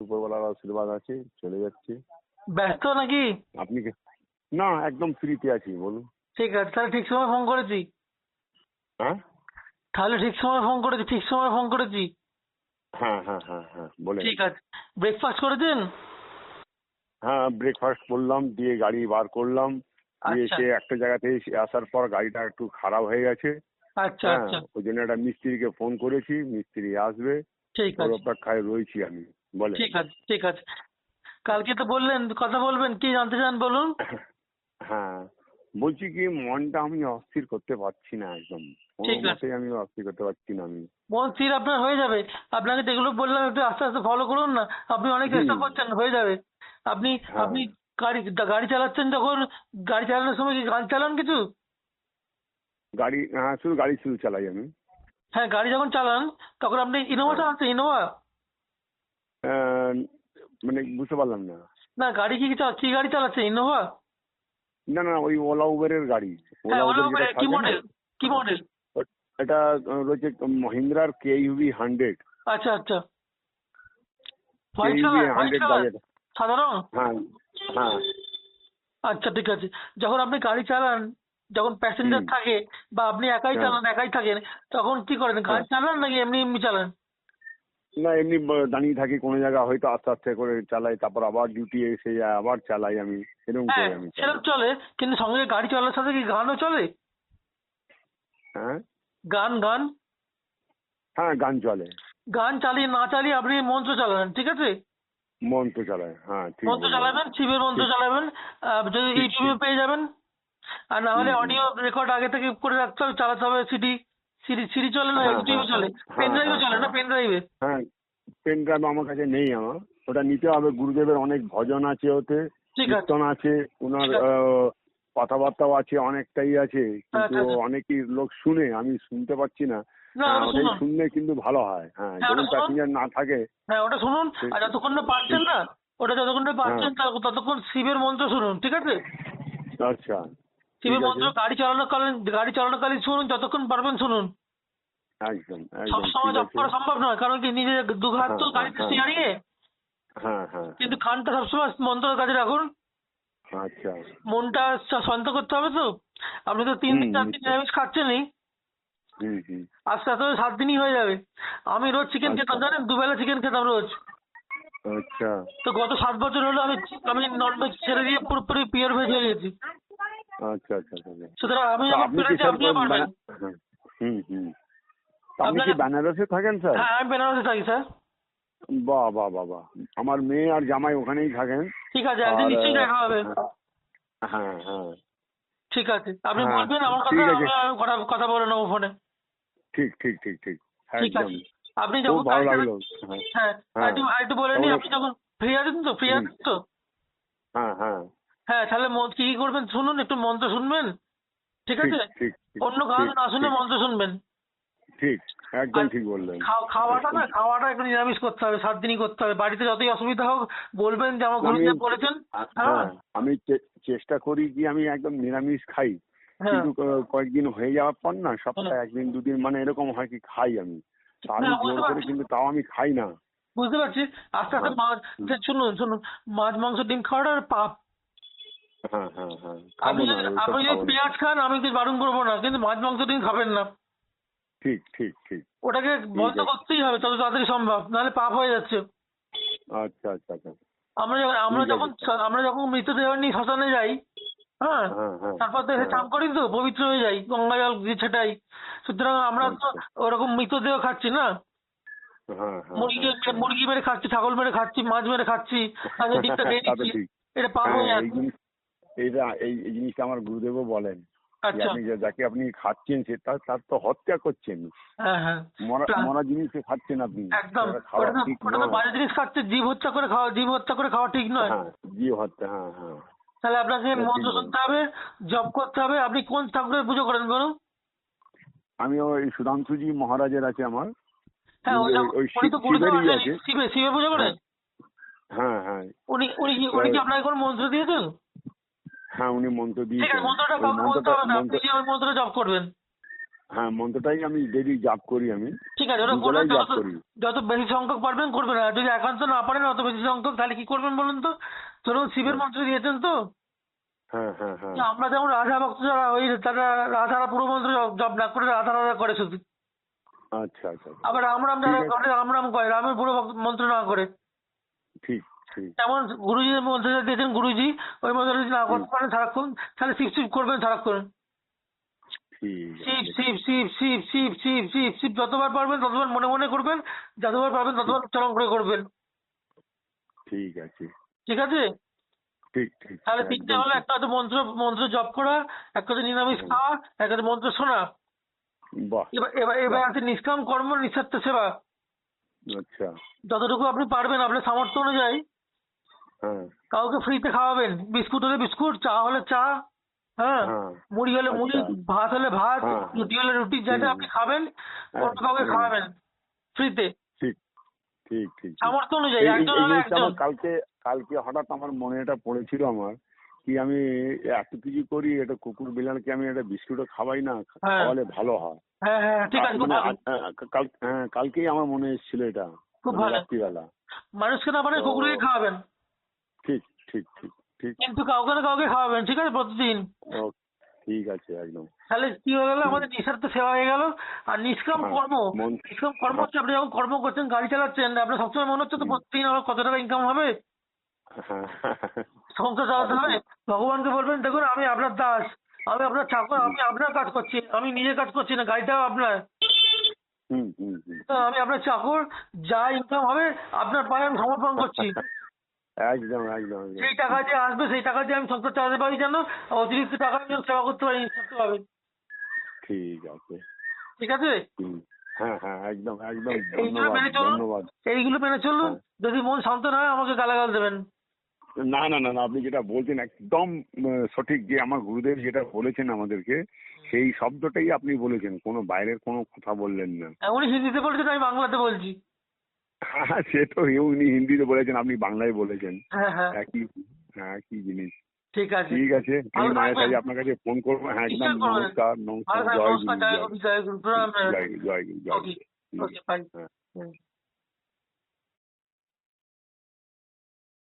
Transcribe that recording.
উপরওয়ালার আশীর্বাদ আছে, চলে যাচ্ছে। ব্যস্ত নাকি? আপনি না, একদম ফ্রিতে আছি, বলুন। ঠিক আছে, তাহলে ঠিক সময় ফোন করেছি। হ্যাঁ ঠিক সময় ফোন করেছি। হ্যাঁ হ্যাঁ হ্যাঁ হ্যাঁ, বলেন। ঠিক আছে, ব্রেকফাস্ট করেছেন? হ্যাঁ, ব্রেকফাস্ট করলাম, দিয়ে গাড়ি বার করলাম, দিয়ে আচ্ছা সে একটা জায়গাতে আসার পর গাড়িটা একটু খারাপ হয়ে গেছে। আচ্ছা হ্যাঁ, আচ্ছা, ওই জন্য একটা মিস্ত্রিকে ফোন করেছি, মিস্ত্রি আসবে, ঠিক ওর আছে অপেক্ষায় রয়েছি আমি। বলেন। ঠিক আছে ঠিক আছে। কালকে তো বললেন কথা বলবেন, কি জানতে চান বলুন। হ্যাঁ, বলছি কি, মনটা আমি অস্থির করতে পারছি না, একদম কোনো ঠিক আছে, মতেই আমি অস্থির করতে পারছি না আমি। মন স্থির আপনার হয়ে যাবে। আপনাকে যেগুলো বললাম একটু আস্তে আস্তে ফলো করুন না। আপনি অনেক চেষ্টা হুম। করছেন, হয়ে যাবে। আপনি হ্যাঁ, আপনি গাড়ি গাড়ি চালাচ্ছেন যখন, গাড়ি চালানোর সময় কি গান চালান কিছু? গাড়ি, হ্যাঁ, শুধু চালাই আমি। হ্যাঁ, গাড়ি যখন চালান তখন আপনি ইনোভা হ্যাঁ। চালাচ্ছেন? ইনোভা? আহ, মানে বুঝতে পারলাম না। না, গাড়ি কি গাড়ি চালাচ্ছেন? ইনোভা? না না, ওই ওলা উবেরের গাড়ি। হ্যাঁ, ওলা ওলা উবের যেটা উবের কি থাকে না, মডেল? কি মডেল? এটা রয়েছে মহিন্দ্রার KUV 100। আচ্ছা আচ্ছা, white KUV colour? White 100 colour গাড়ি এটা। সাদা রং? হ্যাঁ হ্যাঁ। আচ্ছা ঠিক আছে। যখন আপনি গাড়ি চালান, যখন হুম। প্যাসেঞ্জার থাকে বা আপনি একাই হ্যাঁ চালান, একাই থাকেন, তখন কি করেন? হ্যাঁ। গাড়ি চালান নাকি এমনি এমনি চালান? না, এমনি দাঁড়িয়ে থাকি কোনো জায়গা, হয়তো আস্তে আস্তে করে চালাই, তারপর আবার ডিউটি এসে যায়, আবার চালাই আমি, এরকম হ্যাঁ, করে আমি সেরকম চালাই। চলে, কিন্তু সঙ্গে গাড়ি চলার সাথে কি গানও চলে? হ্যাঁ গান গান হ্যাঁ, গান চলে। গান চালিয়ে না চালিয়ে আপনি মন্ত্র চালান, ঠিক আছে? মন্ত্র চালায়, হ্যাঁ, ঠিক মন্ত্র বললেন। চালাবেন, শিবের মন্ত্র ঠিক চালাবেন। যদি ঠিক ইউটিউবে ঠিক। পেয়ে যাবেন। আর না হুম হলে হুম। অডিও রেকর্ড আগে থেকে করে রাখতে হবে, চালাতে হবে। সিডি, সিডি চলে না? হ্যাঁ হ্যাঁ ইউটিউবে হ্যাঁ চলে? পেন হ্যাঁ ড্রাইভে হ্যাঁ চলে না? হ্যাঁ পেন ড্রাইভে? হ্যাঁ। পেন ড্রাইভ আমার কাছে নেই, আমার ওটা নিতে হবে। গুরুদেবের অনেক ভজন আছে ওতে, ঠিক আছে কীর্তন আছে, ওনার ঠিক আছে। কথাবার্তাও আছে, অনেকটাই আছে, কিন্তু আচ্ছা আচ্ছা, অনেকই লোক শুনে, আমি শুনতে পাচ্ছি না। না হ্যাঁ, ওটা ওটাই শুনুন। শুনলে কিন্তু ভালো হয়। হ্যাঁ, হ্যাঁ ওটা ধরুন শুনুন। প্যাসেঞ্জার না থাকে। হ্যাঁ ওটা শুনুন। সে- আর যতক্ষণ না পারছেন ঠিক। না, ওটা যতক্ষণ না হ্যাঁ। পারছেন ততক্ষণ শিবের মন্ত্র শুনুন, ঠিক আছে? আচ্ছা, ঠিক শিবের আছে। মন্ত্র গাড়ি চালানোকালীন শুনুন, যতক্ষণ পারবেন শুনুন। একদম একদম সবসময় ঠিক জপ আছে। করা সম্ভব নয়, কারণ কি নিজে দু হাত হ্যাঁ তো হ্যাঁ গাড়িতে হ্যাঁ স্টিয়ারিংয়ে, হ্যাঁ হ্যাঁ কিন্তু কানটা সবসময় মন্ত্রের কাছে রাখুন। হ্যাঁ। আচ্ছা। মনটা শান্ত করতে হবে তো। আপনি তো 3 দিন 4 দিন নিশ্চয়। নিরামিষ খাচ্ছেনই, হুম হুম। আস্তে আস্তে 7 দিনই হয়ে যাবে। আমি রোজ চিকেন আচ্ছা খেতাম, জানেন? দুবেলা চিকেন খেতাম রোজ। আচ্ছা তো গত 7 বছর হলো আমি আমি ননভেজ ছেড়ে দিয়ে পুরোপুরি পিওর ভেজ হয়ে গেছি। আচ্ছা আচ্ছা আচ্ছা আচ্ছা। সুতরাং আমি তো যখন আপনি কি পেরেছি স্যার আপনিও পারবেন। হ্যাঁ। হুম হুম। তো আপনি কি আপনাকে, বেনারসে থাকেন স্যার? হ্যাঁ আমি বেনারসে থাকি স্যার। বাহ বাহ বাহ বাহ। আমার মেয়ে আর জামাই ওখানেই থাকেন। ঠিক আছে, একদিন আর নিশ্চয়ই দেখা হবে। হ্যাঁ হ্যাঁ ঠিক আছে, আপনি হ্যাঁ। বলবেন আমার কথা, ঠিক আছে। আমি কথা কথা বলে নেবো ফোনে। ঠিক ঠিক ঠিক ঠিক। ঠিক একদম। আছে, আপনি খুব যখন ভালো গাড়ি চালান। লাগলো। হ্যাঁ হ্যাঁ, হ্যাঁ। আরেকটু বলে নিই, তারপরে আপনি যখন ফ্রি আছেন তো? ফ্রি হুম। আছেন তো? হ্যাঁ হ্যাঁ। হ্যাঁ, তাহলে কি কি করবেন শুনুন, একটু মন্ত্র শুনবেন, ঠিক ঠিক আছে? ঠিক ঠিক অন্য গান ঠিক না শুনে ঠিক মন্ত্র শুনবেন। ঠিক। আর একদম ঠিক বললেন। খাওয়াটা একটু নিরামিষ করতে হবে, 7 দিনই করতে হবে। বাড়িতে যতই অসুবিধা হোক বলবেন যে আমার আমি গুরুদেব বলেছেন। হ্যাঁ হ্যাঁ, আমি চেষ্টা করি কি আমি একদম নিরামিষ খাই, হ্যাঁ কিন্তু কয়েকদিন হয়ে যাওয়ার পর না, হ্যাঁ সপ্তাহে 1 দিন 2 দিন মানে এরকম হয় কি খাই আমি। তা আমি হ্যাঁ, জোর বুঝতে করে পারছি কিন্তু তাও আমি খাই না। বুঝতে পারছি। আস্তে আস্তে হ্যাঁ মাছ, শুনুন শুনুন, মাছ মাংস ডিম খাওয়াটা পাপ। হ্যাঁ হ্যাঁ হ্যাঁ, আপনি খাবো না, যদি ওইসব আপনি যদি খাবো না। পেঁয়াজ খান আমি কিছু বারণ করবো না, কিন্তু মাছ মাংস ডিম খাবেন না। ঠিক ঠিক ঠিক। ওটাকে ঠিক বন্ধ আছে। করতেই হবে যত তাড়াতাড়ি সম্ভব, নাহলে পাপ হয়ে যাচ্ছে। আচ্ছা আচ্ছা আচ্ছা। আমরা যখন আমরা ঠিক যখন আছে স্যার। আমরা যখন মৃতদেহ নিয়ে শ্মশানে যাই, হ্যাঁ, হ্যাঁ হ্যাঁ তারপর তো এসে হ্যাঁ। চান করি তো, পবিত্র হয়ে যাই, গঙ্গা জল দিয়ে ছেটাই। সুতরাং আমরা তো আচ্ছা। ওরকম মৃতদেহ খাচ্ছি না। হ্যাঁ হ্যাঁ হ্যাঁ হ্যাঁ। মুরগি মেরে খাচ্ছি, ছাগল মেরে খাচ্ছি, মাছ মেরে খাচ্ছি, তাদের দিকটা খেয়ে তা তো নিচ্ছি। ঠিক। এটা পাপ হ্যাঁ, হয়ে এই যাচ্ছে। জিনিস, এই জিনিসটা আমার গুরুদেবও বলেন, যে আচ্ছা, আপনি যাকে আপনি খাচ্ছেন সে তার তার তো হত্যা করছেন। হ্যাঁ হ্যাঁ, মরা প্লা- মরা জিনিসকে খাচ্ছেন আপনি, একদম। সেটা খাওয়া ওটা তো ঠিক ওটা তো নয়। বাজে জিনিস খাচ্ছে, জীব হত্যা করে খাওয়া ঠিক নয়। হ্যাঁ, জীব হত্যা, হ্যাঁ হ্যাঁ। তাহলে আপনাকে এটা ঠিক মন্ত্র বলেন। শুনতে হবে, জপ করতে হবে। আপনি কোন ঠাকুরের পুজো করেন বলুন? আমি ওই সুধাংশুজি মহারাজের আছে আমার, হ্যাঁ, ওই উনি তো গুরুদেব শিবেরই আছেন, আছে। শিবে পুজো করেন? হ্যাঁ হ্যাঁ হ্যাঁ। উনি কি আপনাকে কোনো মন্ত্র দিয়েছেন? হ্যাঁ, উনি মন্ত্র ঠিক আছে, দিয়েছেন। মন্ত্রটা ওই কাউকে বলতে হবে না, আপনি মন্ত্র, যে ওই মন্ত্রটা জপ করবেন। হ্যাঁ, মন্ত্রটাই আমি ডেলি জাপ করি আমি। ঠিক ঠিক আছে, ওটা দুজনেই করবেন, জব করি। যত বেশি সংখ্যক পারবেন করবেন, আর যদি একান্ত না পারেন অত বেশি সংখ্যক তাহলে কি করবেন বলুন তো? ধরুন শিবের হ্যাঁ মন্ত্র দিয়েছেন তো, হ্যাঁ হ্যাঁ হ্যাঁ। যে আমরা যেমন রাধা ভক্ত যারা ওই তারা রাধারা পুরো মন্ত্র জপ না করে রাধা করে শুধু। আচ্ছা আচ্ছা আচ্ছা। আবার রামরাম ঠিক যারা আছে, করে রামরাম করে, রামের পুরো মন্ত্র না করে। ঠিক ঠিক। যেমন গুরুজির মন্ত্র দিয়েছেন গুরুজি, ওই মন্ত্র যদি না হুম, করতে পারেন সারাক্ষণ, তাহলে শিব শিব করবেন সারাক্ষণ। ঠিক শিব আছে। শিব শিব শিব শিব শিব শিব শিব যতবার পারবেন ততবার মনে মনে করবেন, যতবার পারবেন ঠিক ততবার উচ্চারণ করে করবেন। ঠিক আছে। ঠিক আছে? ঠিক ঠিক তাহলে তিনটে একদম হলো, ঠিক। একটা হচ্ছে মন্ত্র মন্ত্র জপ করা, একটা হচ্ছে নিরামিষ হুম, খাওয়া, একটা হচ্ছে মন্ত্র শোনা। বাহ এবার এবার এবার বাহ। আছে নিষ্কাম কর্ম নিঃস্বার্থ সেবা। আচ্ছা। যতটুকু আপনি পারবেন আপনার সামর্থ্য অনুযায়ী হ্যাঁ কাউকে ফ্রিতে খাওয়াবেন, বিস্কুট হলে বিস্কুট, চা হলে চা, হ্যাঁ, হ্যাঁ। মুড়ি হলে মুড়ি, আচ্ছা। ভাত হলে ভাত, হ্যাঁ হ্যাঁ। রুটি হলে রুটি, হুম যেটা হুম, আপনি খাবেন অন্য কাউকে হুম, খাওয়াবেন ফ্রিতে, ঠিক ঠিক ঠিক ঠিক। সামর্থ্য অনুযায়ী, এই এই একজন এই হলে জিনিসটা একজন। আমার কালকে কালকে হঠাৎ আমার মনে এটা পড়েছিল আমার, কি আমি এত কিছু করি, এটা কুকুর বিড়ালকে আমি একটা বিস্কুটও খাওয়াই না, হ্যাঁ খাওয়ালে ভালো হয়। হ্যাঁ হ্যাঁ ঠিক আছে, খুব মানে ভালো, কালকেই আমার মনে এসেছিল এটা, খুব মানে ভালো। রাত্রিবেলা। মানুষকে না পারে তো কুকুরকে খাওয়াবেন, ঠিক ঠিক ঠিক ঠিক। কিন্তু কাউকে না কাউকে খাওয়াবেন, ঠিক আছে, প্রতিদিন। ও, ঠিক আছে একদম। তাহলে কি হয়ে গেল, হুম, আমাদের নিঃস্বার্থ সেবা হয়ে গেল। আর নিষ্কাম হ্যাঁ কর্ম, মন। নিষ্কাম কর্ম হ্যাঁ হচ্ছে আপনি যখন কর্ম করছেন, গাড়ি চালাচ্ছেন, আপনার সবসময় মনে হচ্ছে তো হুম, প্রতিদিন আমার কত টাকা ইনকাম হবে, হ্যাঁ সংসার চালাতে হবে। একদম। ভগবানকে বলবেন দেখুন আমি আপনার দাস, আমি আপনার চাকর, হুম আমি আপনার কাজ করছি, আমি নিজে কাজ করছি না, গাড়িটাও আপনার। হুম হুম হুম। তো আমি আপনার চাকর, যা ইনকাম হবে আপনার পায়ে আমি সমর্পণ করছি। একদম একদম একদম। সেই টাকা যে আসবে সেই টাকা দিয়ে আমি সংসার চালাতে পারি যেন, অতিরিক্ত টাকা আমি যেন সেবা করতে পারি করতে পারবেন। ঠিক আছে। ঠিক আছে? হুম, হ্যাঁ হ্যাঁ একদম একদম। এইগুলো ধন্যবাদ মেনে চলুন, ধন্যবাদ। এইগুলো মেনে চলুন। হ্যাঁ। যদি মন শান্ত না হয় আমাকে গালাগাল দেবেন। না না না না, আপনি যেটা বলছেন একদম সঠিক, যে আমার গুরুদেব যেটা বলেছেন আমাদেরকে, সেই শব্দটাই আপনি বলেছেন, কোনো বাইরের কোনো কথা বললেন না। উনি হিন্দিতে বলেছেন, আমি বাংলাতে বলছি। হ্যাঁ সে তো উনি হিন্দিতে বলেছেন, আপনি বাংলায় বলেছেন। হ্যাঁ হ্যাঁ একই, হ্যাঁ একই জিনিস। ঠিক আছে, ঠিক আছে, আমি ভালো মায়ের থাকবেন। কাছে আপনার কাছে ফোন করবো। হ্যাঁ একদম, নিশ্চয় করবেন। নমস্কার ভালো নমস্কার, থাকবেন, জয় নমস্কার, গুরু জয় জয় গুরু, জয় গুরু, প্রণাম। জয় গুরু জয় গুরু জয় ওকে গুরু। ঠিক ওকে আছে। বাই। হ্যাঁ।